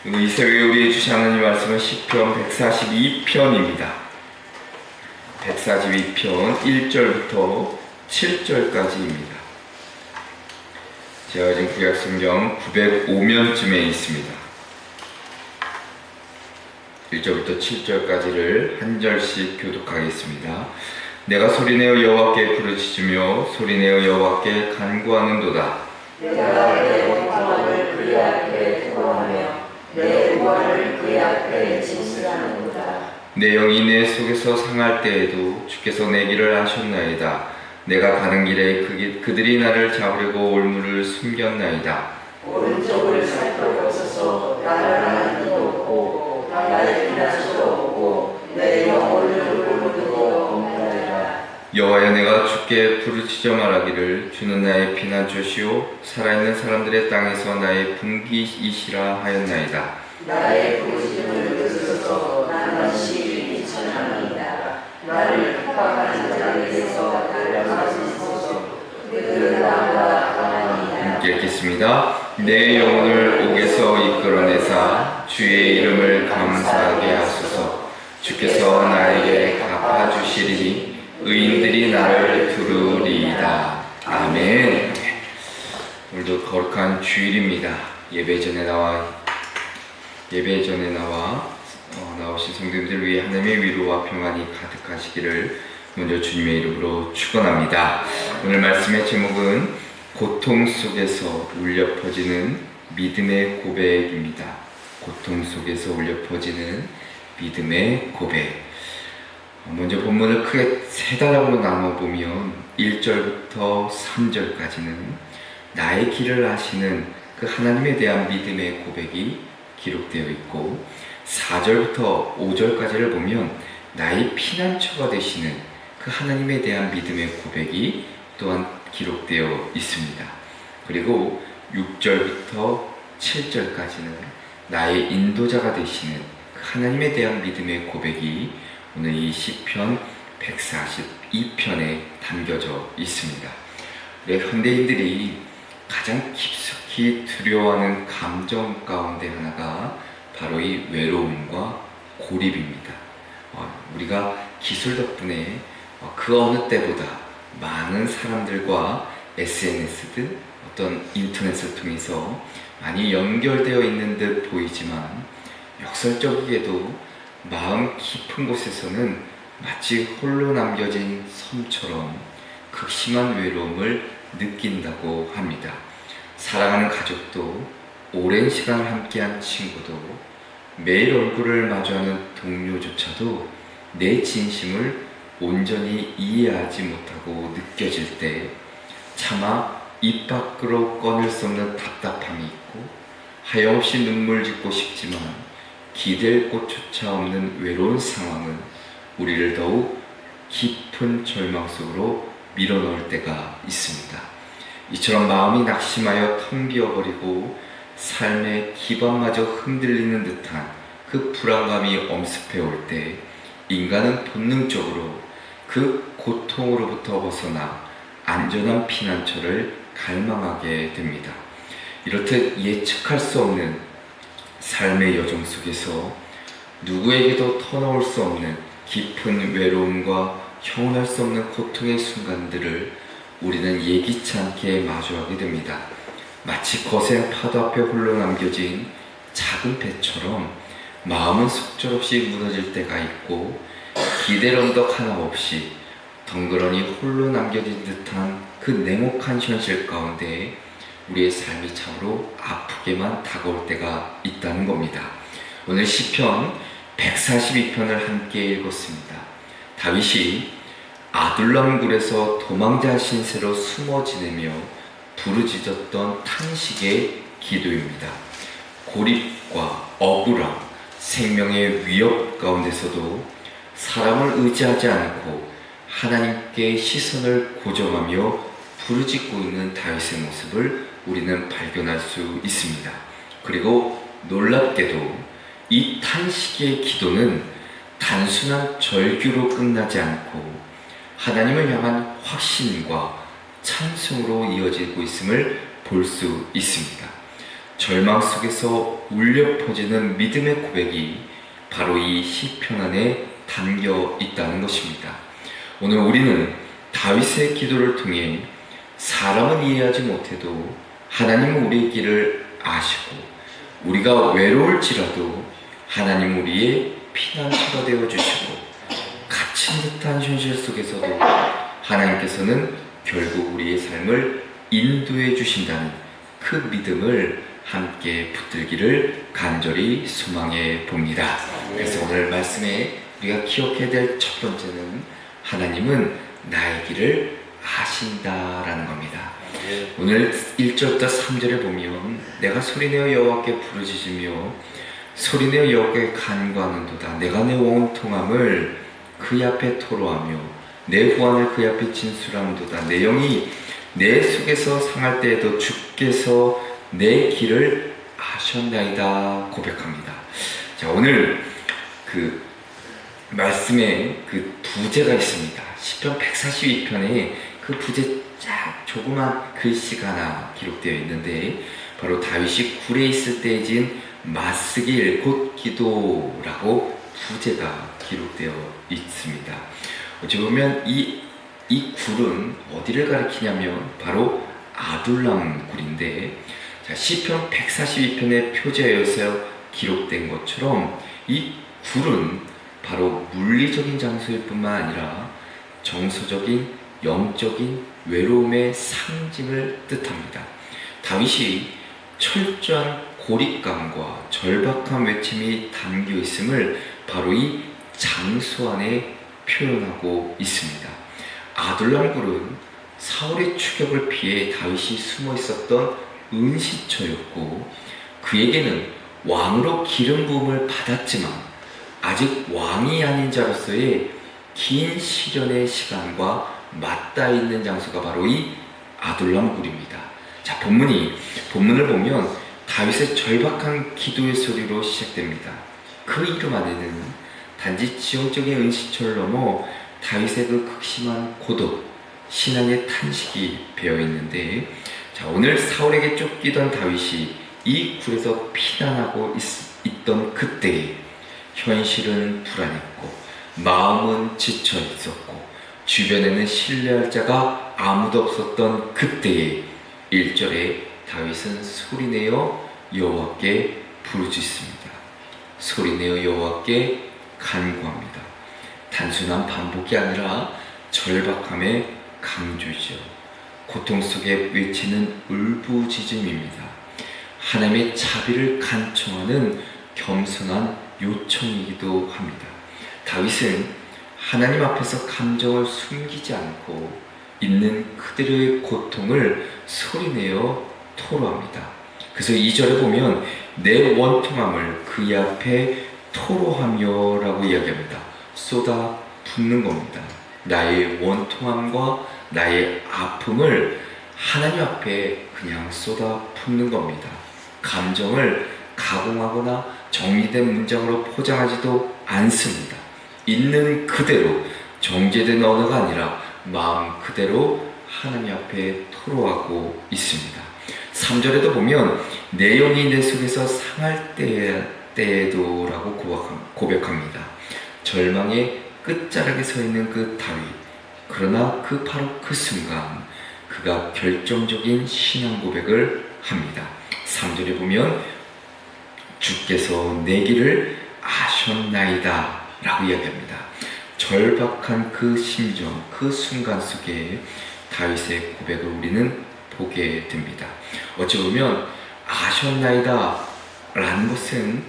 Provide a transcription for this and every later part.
오늘 이 새벽에 우리의 주신 하나님 말씀은 시편 142편입니다. 142편 1절부터 7절까지입니다. 제가 지금 구약성경 905면쯤에 있습니다. 1절부터 7절까지를 한 절씩 교독하겠습니다. 내가 소리내어 여호와께 부르짖으며 소리내어 여호와께 간구하는도다. 내가 내 고통을 그의 앞에 토로하며 내 구원을 그의 앞에 진술하는도다. 내 영이 내 속에서 상할 때에도 주께서 내 길을 아셨나이다. 내가 가는 길에 그들이 나를 잡으려고 올무를 숨겼나이다. 오른쪽을 살펴보소서. 나를 아는 이도 없고 나를 피난처도 없고 내 영혼을 돌보는 이도 없나이다. 여호와여, 내가 주께 부르짖어 말하기를 주는 나의 피난처시오 살아있는 사람들의 땅에서 나의 분기이시라 하였나이다. 나의 부르짖음을 들으소서. 나는 시기 비천합니다. 나를 핍박하는 자들에게서 나를 막으소서. 그들은 나보다 강하니이다. 함께 읽겠습니다. 내 영혼을 옥에서 이끌어내사 주의 이름을 감사하게 하소서. 주께서 나에게 갚아주시리니 의인들이 나를 두루리이다. 아멘. 오늘도 거룩한 주일입니다. 예배 전에 나오신 성도님들 위해 하나님의 위로와 평안이 가득하시기를 먼저 주님의 이름으로 축원합니다. 오늘 말씀의 제목은 고통 속에서 울려 퍼지는 믿음의 고백입니다. 고통 속에서 울려 퍼지는 믿음의 고백. 먼저 본문을 크게 세 단락으로 나눠보면 1절부터 3절까지는 나의 길을 아시는 그 하나님에 대한 믿음의 고백이 기록되어 있고 4절부터 5절까지를 보면 나의 피난처가 되시는 그 하나님에 대한 믿음의 고백이 또한 기록되어 있습니다. 그리고 6절부터 7절까지는 나의 인도자가 되시는 그 하나님에 대한 믿음의 고백이 오늘 이 시편 142편에 담겨져 있습니다. 우리 현대인들이 가장 깊숙이 두려워하는 감정 가운데 하나가 바로 이 외로움과 고립입니다. 우리가 기술 덕분에 그 어느 때보다 많은 사람들과 SNS든 어떤 인터넷을 통해서 많이 연결되어 있는 듯 보이지만 역설적이게도 마음 깊은 곳에서는 마치 홀로 남겨진 섬처럼 극심한 외로움을 느낀다고 합니다. 사랑하는 가족도, 오랜 시간을 함께한 친구도, 매일 얼굴을 마주하는 동료조차도 내 진심을 온전히 이해하지 못하고 느껴질 때 차마 입 밖으로 꺼낼 수 없는 답답함이 있고 하염없이 눈물 짓고 싶지만 기댈 곳조차 없는 외로운 상황은 우리를 더욱 깊은 절망 속으로 밀어넣을 때가 있습니다. 이처럼 마음이 낙심하여 텅 비어버리고 삶의 기반마저 흔들리는 듯한 그 불안감이 엄습해 올 때 인간은 본능적으로 그 고통으로부터 벗어나 안전한 피난처를 갈망하게 됩니다. 이렇듯 예측할 수 없는 삶의 여정 속에서 누구에게도 터놓을 수 없는 깊은 외로움과 형언할 수 없는 고통의 순간들을 우리는 예기치 않게 마주하게 됩니다. 마치 거센 파도 앞에 홀로 남겨진 작은 배처럼 마음은 속절없이 무너질 때가 있고 기댈 언덕 하나 없이 덩그러니 홀로 남겨진 듯한 그 냉혹한 현실 가운데 우리의 삶이 참으로 아프게만 다가올 때가 있다는 겁니다. 오늘 시편 142편을 함께 읽었습니다. 다윗이 아둘람 굴에서 도망자 신세로 숨어 지내며 부르짖었던 탄식의 기도입니다. 고립과 억울함, 생명의 위협 가운데서도 사람을 의지하지 않고 하나님께 시선을 고정하며 부르짖고 있는 다윗의 모습을 우리는 발견할 수 있습니다. 그리고 놀랍게도 이 탄식의 기도는 단순한 절규로 끝나지 않고 하나님을 향한 확신과 찬송으로 이어지고 있음을 볼 수 있습니다. 절망 속에서 울려 퍼지는 믿음의 고백이 바로 이 시편 안에 담겨 있다는 것입니다. 오늘 우리는 다윗의 기도를 통해 사람은 이해하지 못해도 하나님은 우리의 길을 아시고, 우리가 외로울지라도 하나님은 우리의 피난처가 되어주시고, 갇힌 듯한 현실 속에서도 하나님께서는 결국 우리의 삶을 인도해 주신다는 그 믿음을 함께 붙들기를 간절히 소망해 봅니다. 그래서 오늘 말씀에 우리가 기억해야 될 첫 번째는 하나님은 나의 길을 아신다라는 겁니다. 오늘 1절부터 3절에 보면 내가 소리내어 여호와께 부르짖으며 소리내어 여호와께 간구하는도다. 내가 내 원통함을 그 앞에 토로하며 내 후환을 그 앞에 진술하는도다. 내 영이 내 속에서 상할 때에도 주께서 내 길을 아셨나이다 고백합니다. 자, 오늘 그 말씀에 그 부제가 있습니다. 시편 142편에 그 부제 쫙 조그만 글씨가 하나 기록되어 있는데, 바로 다윗이 굴에 있을 때에 진 맞쓰길 곧 기도라고 부제가 기록되어 있습니다. 어찌 보면 이 굴은 어디를 가리키냐면 바로 아둘람 굴인데, 자, 시편 142편의 표제에서 기록된 것처럼 이 굴은 바로 물리적인 장소일 뿐만 아니라 정서적인 영적인 외로움의 상징을 뜻합니다. 다윗이 철저한 고립감과 절박한 외침이 담겨 있음을 바로 이 장소 안에 표현하고 있습니다. 아둘람굴은 사울의 추격을 피해 다윗이 숨어 있었던 은시처였고, 그에게는 왕으로 기름 부음을 받았지만 아직 왕이 아닌 자로서의 긴 시련의 시간과 맞닿아 있는 장소가 바로 이 아둘람굴입니다. 자, 본문을 보면 다윗의 절박한 기도의 소리로 시작됩니다. 그 이름 안에는 단지 지형적인 은시처를 넘어 다윗의 그 극심한 고독, 신앙의 탄식이 배어 있는데, 자, 오늘 사울에게 쫓기던 다윗이 이 굴에서 피난하고 있던 그때에 현실은 불안했고 마음은 지쳐 있었고 주변에는 신뢰할 자가 아무도 없었던 그때에 1절에 다윗은 소리내어 여호와께 부르짖습니다. 소리내어 여호와께 간구합니다. 단순한 반복이 아니라 절박함의 강조죠. 고통 속에 외치는 울부짖음입니다. 하나님의 자비를 간청하는 겸손한 요청이기도 합니다. 다윗은 하나님 앞에서 감정을 숨기지 않고 있는 그대로의 고통을 소리내어 토로합니다. 그래서 2절에 보면 내 원통함을 그의 앞에 토로하며 라고 이야기합니다. 쏟아 붓는 겁니다. 나의 원통함과 나의 아픔을 하나님 앞에 그냥 쏟아 붓는 겁니다. 감정을 가공하거나 정리된 문장으로 포장하지도 않습니다. 있는 그대로 정제된 언어가 아니라 마음 그대로 하나님 앞에 토로하고 있습니다. 3절에도 보면 내 영이 내 속에서 상할 때에도 라고 고백합니다. 절망의 끝자락에 서 있는 그 다윗, 그러나 바로 그 순간 그가 결정적인 신앙 고백을 합니다. 3절에 보면 주께서 내 길을 아셨나이다 라고 이야기합니다. 절박한 그 심정, 그 순간 속에 다윗의 고백을 우리는 보게 됩니다. 어찌 보면 아셨나이다 라는 것은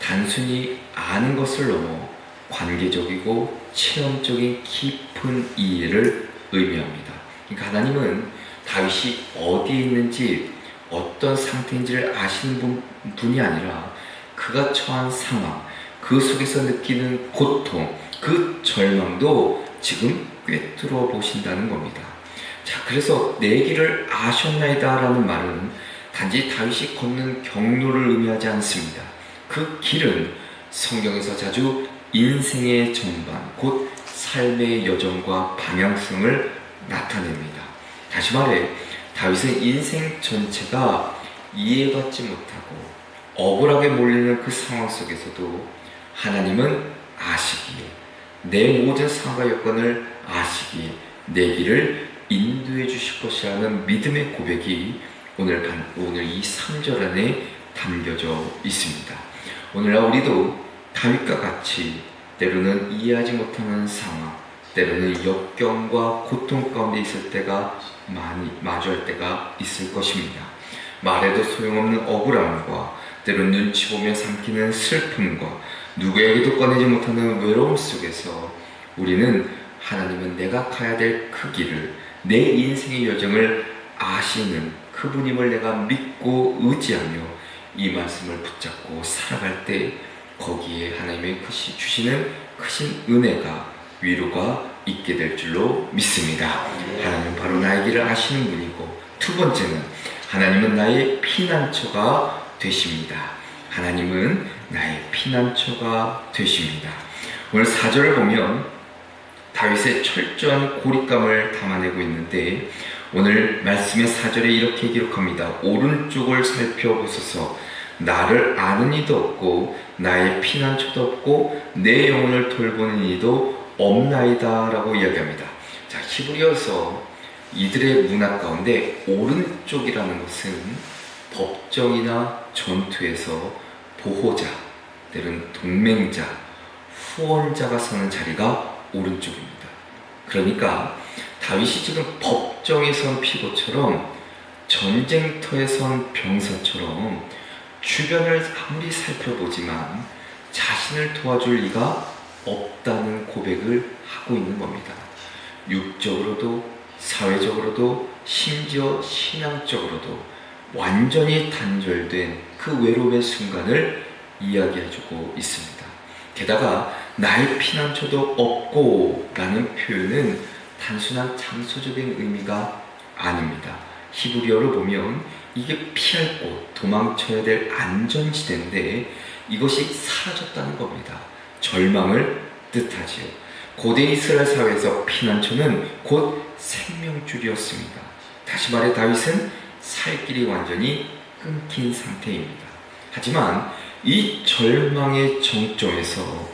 단순히 아는 것을 넘어 관계적이고 체험적인 깊은 이해를 의미합니다. 그러니까 하나님은 다윗이 어디에 있는지 어떤 상태인지를 아시는 분이 아니라 그가 처한 상황, 그 속에서 느끼는 고통, 그 절망도 지금 꿰뚫어 보신다는 겁니다. 자, 그래서 내 길을 아셨나이다 라는 말은 단지 다윗이 걷는 경로를 의미하지 않습니다. 그 길은 성경에서 자주 인생의 전반, 곧 삶의 여정과 방향성을 나타냅니다. 다시 말해 다윗은 인생 전체가 이해받지 못하고 억울하게 몰리는 그 상황 속에서도 하나님은 아시기에, 내 모든 상황과 여건을 아시기에 내 길을 인도해 주실 것이라는 믿음의 고백이 오늘 이 3절 안에 담겨져 있습니다. 오늘날 우리도 다윗과 같이 때로는 이해하지 못하는 상황, 때로는 역경과 고통 가운데 있을 때가 많이 마주할 때가 있을 것입니다. 말해도 소용없는 억울함과 때로는 눈치 보며 삼키는 슬픔과 누구에게도 꺼내지 못하는 외로움 속에서 우리는 하나님은 내가 가야 될 그 길을, 내 인생의 여정을 아시는 그분임을 내가 믿고 의지하며 이 말씀을 붙잡고 살아갈 때 거기에 하나님의 주시는 크신 은혜가, 위로가 있게 될 줄로 믿습니다. 하나님은 바로 나의 길을 아시는 분이고, 두 번째는 하나님은 나의 피난처가 되십니다. 하나님은 나의 피난처가 되십니다. 오늘 4절을 보면 다윗의 철저한 고립감을 담아내고 있는데, 오늘 말씀의 4절에 이렇게 기록합니다. 오른쪽을 살펴보소서. 나를 아는 이도 없고 나의 피난처도 없고 내 영혼을 돌보는 이도 없나이다 라고 이야기합니다. 자, 히브리어서 이들의 문화 가운데 오른쪽이라는 것은 법정이나 전투에서 보호자, 때로는 동맹자, 후원자가 서는 자리가 오른쪽입니다. 그러니까 다윗이 지금 법정에 선 피고처럼, 전쟁터에 선 병사처럼 주변을 아무리 살펴보지만 자신을 도와줄 리가 없다는 고백을 하고 있는 겁니다. 육적으로도 사회적으로도 심지어 신앙적으로도 완전히 단절된 그 외로움의 순간을 이야기해주고 있습니다. 게다가 나의 피난처도 없고 라는 표현은 단순한 장소적인 의미가 아닙니다. 히브리어로 보면 이게 피할 곳, 도망쳐야 될 안전지대인데 이것이 사라졌다는 겁니다. 절망을 뜻하지요. 고대 이스라엘 사회에서 피난처는 곧 생명줄이었습니다. 다시 말해 다윗은 살 길이 완전히 끊긴 상태입니다. 하지만 이 절망의 정점에서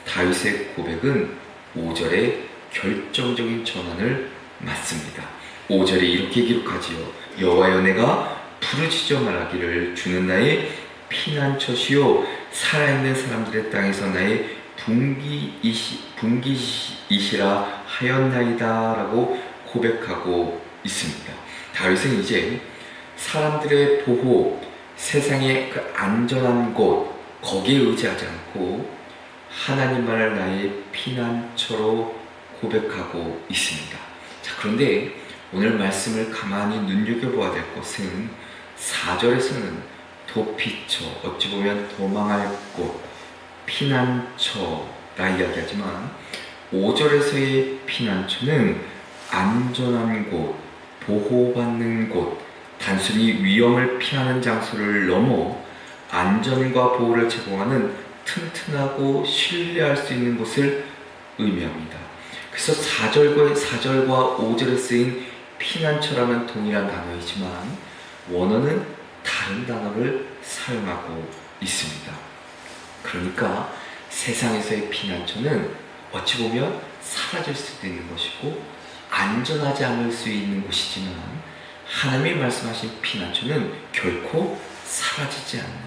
다윗의 고백은 5절에 결정적인 전환을 맞습니다. 5절에 이렇게 기록하지요. 여호와여, 내가 부르짖어 말하기를 주는 나의 피난처시요 살아있는 사람들의 땅에서 나의 분기이시라 하였나이다 라고 고백하고 있습니다. 다윗은 이제 사람들의 보호, 세상의 그 안전한 곳, 거기에 의지하지 않고 하나님만을 나의 피난처로 고백하고 있습니다. 자, 그런데 오늘 말씀을 가만히 눈여겨보아야 될 것은 4절에서는 도피처, 어찌 보면 도망할 곳, 피난처라 이야기하지만 5절에서의 피난처는 안전한 곳, 보호받는 곳, 단순히 위험을 피하는 장소를 넘어 안전과 보호를 제공하는 튼튼하고 신뢰할 수 있는 곳을 의미합니다. 그래서 4절과 5절에 쓰인 피난처라는 동일한 단어이지만 원어는 다른 단어를 사용하고 있습니다. 그러니까 세상에서의 피난처는 어찌 보면 사라질 수도 있는 것이고 안전하지 않을 수 있는 곳이지만, 하나님이 말씀하신 피난처는 결코 사라지지 않는,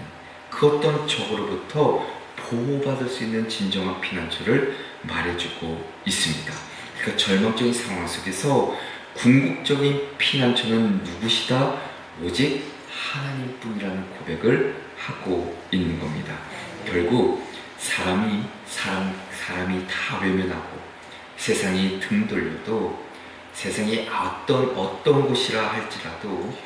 그 어떤 적으로부터 보호받을 수 있는 진정한 피난처를 말해주고 있습니다. 그러니까 절망적인 상황 속에서 궁극적인 피난처는 누구시다? 오직 하나님뿐이라는 고백을 하고 있는 겁니다. 결국 사람이 다 외면하고 세상이 등 돌려도, 세상이 어떤 곳이라 할지라도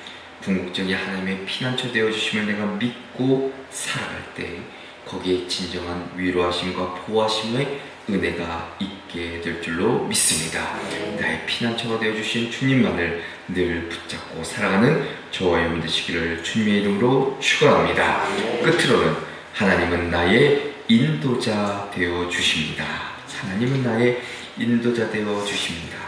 궁극적인 하나님의 피난처 되어주심을 내가 믿고 살아갈 때 거기에 진정한 위로하심과 보호하심의 은혜가 있게 될 줄로 믿습니다. 나의 피난처가 되어주신 주님만을 늘 붙잡고 살아가는 저와 여러분 되시기를 주님의 이름으로 축원합니다. 끝으로는 하나님은 나의 인도자 되어주십니다. 하나님은 나의 인도자 되어주십니다.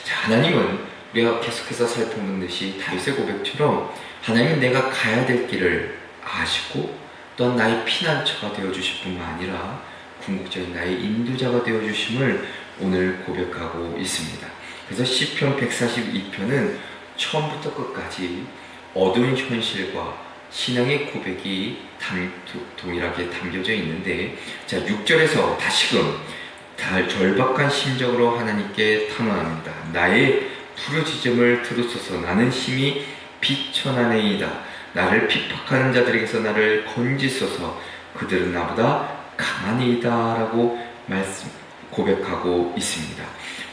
자, 하나님은 우리가 계속해서 살펴본 듯이 다윗의 고백처럼 하나님은 내가 가야 될 길을 아시고 또한 나의 피난처가 되어주실 뿐만 아니라 궁극적인 나의 인도자가 되어주심을 오늘 고백하고 있습니다. 그래서 시편 142편은 처음부터 끝까지 어두운 현실과 신앙의 고백이 동일하게 담겨져 있는데, 자 6절에서 다시금 절박한 심정으로 하나님께 탄원합니다. 나의 부르짖음을 들으소서. 나는 심히 비천하네이다. 나를 핍박하는 자들에게서 나를 건지소서. 그들은 나보다 강하니이다 라고 고백하고 있습니다.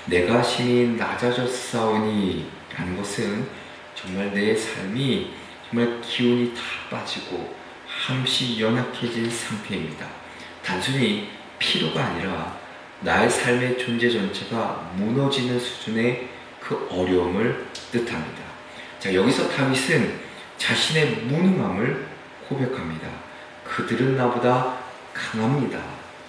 내가 심히 낮아졌사오니 라는 것은 정말 내 삶이 정말 기운이 다 빠지고 한없이 연약해진 상태입니다. 단순히 피로가 아니라 나의 삶의 존재 전체가 무너지는 수준의 그 어려움을 뜻합니다. 자, 여기서 다윗은 자신의 무능함을 고백합니다. 그들은 나보다 강합니다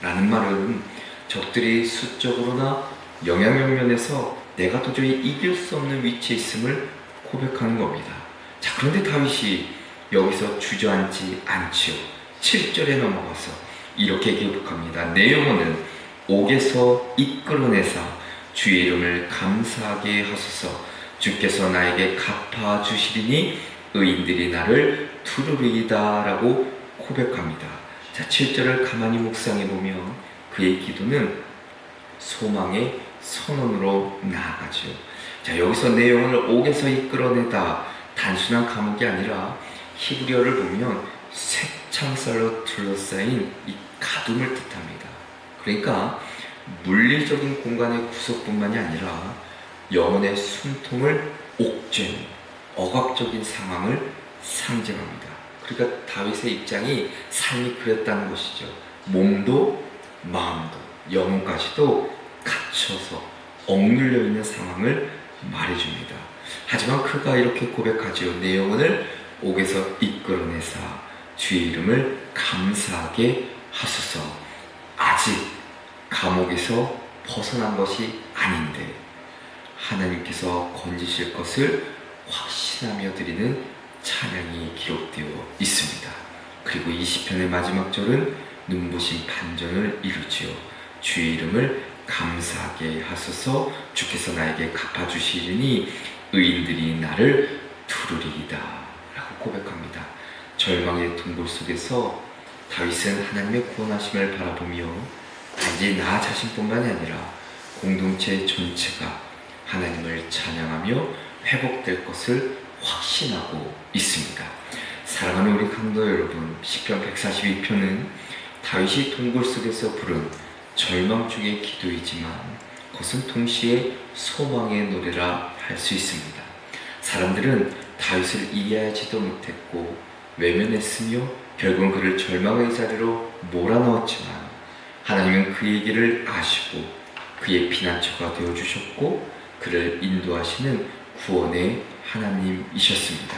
라는 말은 적들이 수적으로나 영향력 면에서 내가 도저히 이길 수 없는 위치에 있음을 고백하는 겁니다. 자, 그런데 다윗이 여기서 주저앉지 않지요. 7절에 넘어가서 이렇게 기록합니다. 내 영혼은 옥에서 이끌어내사 주의 이름을 감사하게 하소서. 주께서 나에게 갚아주시리니 의인들이 나를 두루리이다 라고 고백합니다. 자, 7절을 가만히 묵상해보면 그의 기도는 소망의 선언으로 나아가죠. 자, 여기서 내 영혼을 옥에서 이끌어내다 단순한 감옥이 아니라 히브리어를 보면 쇠창살로 둘러싸인 이 가둠을 뜻합니다. 그러니까 물리적인 공간의 구속뿐만이 아니라 영혼의 숨통을 옥죄는 억압적인 상황을 상징합니다. 그러니까 다윗의 입장이 삶이 그랬다는 것이죠. 몸도 마음도 영혼까지도 갇혀서 억눌려 있는 상황을 말해줍니다. 하지만 그가 이렇게 고백하지요. 내 영혼을 옥에서 이끌어내사 주의 이름을 감사하게 하소서. 아직 감옥에서 벗어난 것이 아닌데 하나님께서 건지실 것을 확신하며 드리는 찬양이 기록되어 있습니다. 그리고 이 시편의 마지막 절은 눈부신 반전을 이루지요. 주의 이름을 감사하게 하소서. 주께서 나에게 갚아주시리니 의인들이 나를 두루리이다 라고 고백합니다. 절망의 동굴 속에서 다윗은 하나님의 구원하심을 바라보며 단지 나 자신뿐만이 아니라 공동체 전체가 하나님을 찬양하며 회복될 것을 확신하고 있습니다. 사랑하는 우리 강도 여러분, 시편 142편은 다윗이 동굴 속에서 부른 절망 중의 기도이지만 그것은 동시에 소망의 노래라 할 수 있습니다. 사람들은 다윗을 이해하지도 못했고 외면했으며 결국은 그를 절망의 자리로 몰아넣었지만 하나님은 그의 길을 아시고 그의 피난처가 되어주셨고 그를 인도하시는 구원의 하나님이셨습니다.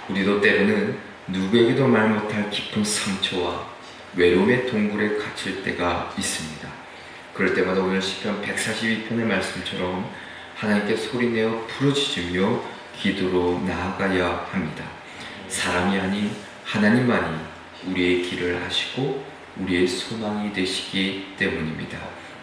우리도 때로는 누구에게도 말 못할 깊은 상처와 외로움의 동굴에 갇힐 때가 있습니다. 그럴 때마다 오늘 시편 142편의 말씀처럼 하나님께 소리내어 부르짖으며 기도로 나아가야 합니다. 사람이 아닌 하나님만이 우리의 길을 하시고 우리의 소망이 되시기 때문입니다.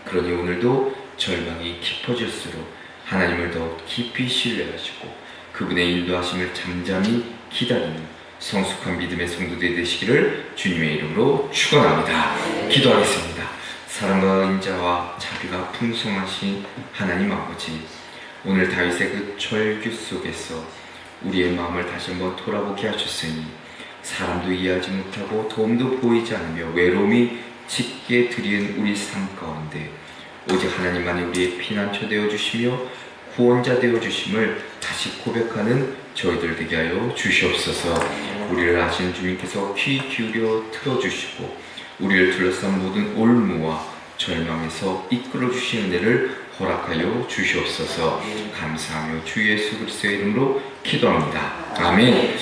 그러니 오늘도 절망이 깊어질수록 하나님을 더욱 깊이 신뢰하시고 그분의 인도하심을 잠잠히 기다리는 성숙한 믿음의 성도들 되시기를 주님의 이름으로 축원합니다. 기도하겠습니다. 사랑과 인자와 자비가 풍성하신 하나님 아버지, 오늘 다윗의 그 절규 속에서 우리의 마음을 다시 한번 돌아보게 하셨으니 사람도 이해하지 못하고 도움도 보이지 않으며 외로움이 짙게 드리운 우리 삶 가운데 오직 하나님만이 우리의 피난처 되어주시며 구원자 되어주심을 다시 고백하는 저희들 되게 하여 주시옵소서. 우리를 아시는 주님께서 귀 기울여 틀어주시고 우리를 둘러싼 모든 올무와 절망에서 이끌어 주시는 은혜를 허락하여 주시옵소서. 감사하며 주 예수 그리스도의 이름으로 기도합니다. 아멘.